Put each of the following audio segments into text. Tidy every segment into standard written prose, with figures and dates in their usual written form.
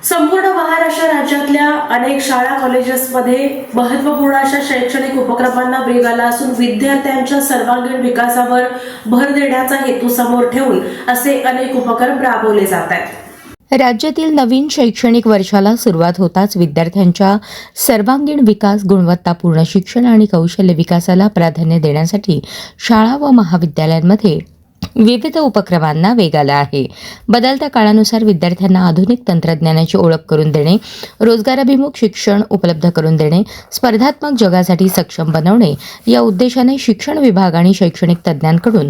संपूर्ण महाराष्ट्र राज्यातल्या अनेक शाळा कॉलेजेसमध्ये महत्त्वपूर्ण अशा शैक्षणिक उपक्रमांना वेग आला असून विद्यार्थ्यांच्या सर्वांगीण विकासावर भर देण्याचा हेतू समोर ठेवून असे अनेक उपक्रम राबवले जात आहेत। राज्यातील नवीन शैक्षणिक वर्षाला सुरुवात होताच विद्यार्थ्यांच्या सर्वांगीण विकास, गुणवत्तापूर्ण शिक्षण आणि कौशल्य विकासाला प्राधान्य देण्यासाठी शाळा व महाविद्यालयांमध्ये विविध उपक्रमांना वेग आला आहे। बदलत्या काळानुसार विद्यार्थ्यांना आधुनिक तंत्रज्ञानाची ओळख करून देणे, रोजगाराभिमुख शिक्षण उपलब्ध करून देणे, स्पर्धात्मक जगासाठी सक्षम बनवणे या उद्देशाने शिक्षण विभाग आणि शैक्षणिक तज्ज्ञांकडून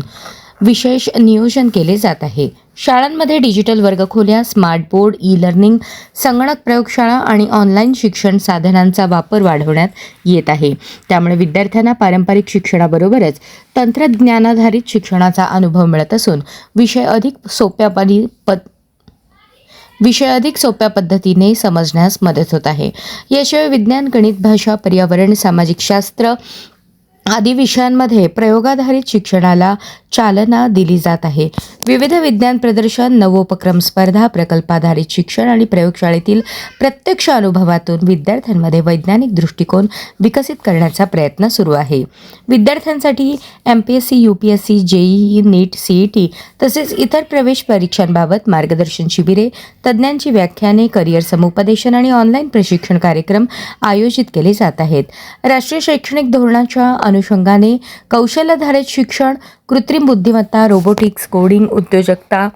विशेष नियोजन केले जात आहे। शाळांमध्ये डिजिटल वर्गखोल्या, स्मार्ट बोर्ड, ई-लर्निंग, संगणक प्रयोगशाळा आणि ऑनलाईन शिक्षण साधनांचा वापर वाढवण्यात येत आहे। त्यामुळे विद्यार्थ्यांना पारंपरिक शिक्षणाबरोबरच तंत्रज्ञानाधारित शिक्षणाचा अनुभव मिळत असून विषय अधिक सोप्या पद्धतीने समजण्यास मदत होत आहे। याशिवाय विज्ञान, गणित, भाषा, पर्यावरण, सामाजिक शास्त्र आदी विषयांमध्ये प्रयोगाधारित शिक्षणाला चालना दिली जात आहे। विविध विज्ञान प्रदर्शन, नवोपक्रम स्पर्धा, प्रकल्पाधारित शिक्षण आणि प्रयोगशाळेतील प्रत्यक्ष अनुभवातून विद्यार्थ्यांमध्ये वैज्ञानिक दृष्टिकोन विकसित करण्याचा प्रयत्न सुरू आहे। विद्यार्थ्यांसाठी MPSC, UPSC, JEE, NEET, CET तसेच इतर प्रवेश परीक्षांबाबत मार्गदर्शन शिबिरे, तज्ज्ञांची व्याख्याने, करिअर समुपदेशन आणि ऑनलाईन प्रशिक्षण कार्यक्रम आयोजित केले जात आहेत। राष्ट्रीय शैक्षणिक धोरणाच्या अनुषंगाने कौशल्याधारित शिक्षण, कृत्रिम बुद्धिमत्ता, रोबोटिक्स, कोडिंग, उद्योजकता,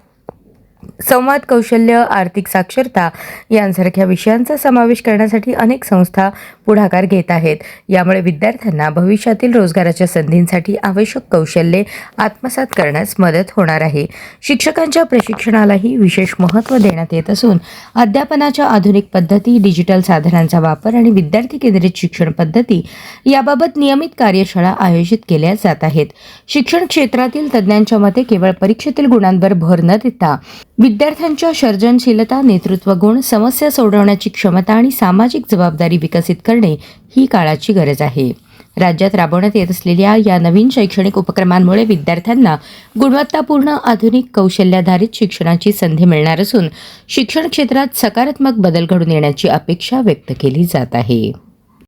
संवाद कौशल्य, आर्थिक साक्षरता यांसारख्या विषयांचा समावेश करण्यासाठी अनेक संस्था पुढाकार घेत आहेत। यामुळे विद्यार्थ्यांना भविष्यातील रोजगाराच्या संधींसाठी आवश्यक कौशल्ये आत्मसात करण्यास मदत होणार आहे। शिक्षकांच्या प्रशिक्षणालाही विशेष महत्त्व देण्यात येत असून अध्यापनाच्या आधुनिक पद्धती, डिजिटल साधनांचा वापर आणि विद्यार्थी केंद्रित शिक्षण पद्धती याबाबत नियमित कार्यशाळा आयोजित केल्या जात आहेत। शिक्षण क्षेत्रातील तज्ज्ञांच्या मते केवळ परीक्षेतील गुणांवर भर न देता विद्यार्थ्यांच्या सर्जनशीलता, नेतृत्व गुण, समस्या सोडवण्याची क्षमता आणि सामाजिक जबाबदारी विकसित करणे ही काळाची गरज आहे। राज्यात राबवण्यात येत असलेल्या या नवीन शैक्षणिक उपक्रमांमुळे विद्यार्थ्यांना गुणवत्तापूर्ण, आधुनिक, कौशल्याधारित शिक्षणाची संधी मिळणार असून शिक्षण क्षेत्रात सकारात्मक बदल घडून येण्याची अपेक्षा व्यक्त केली जात आहे।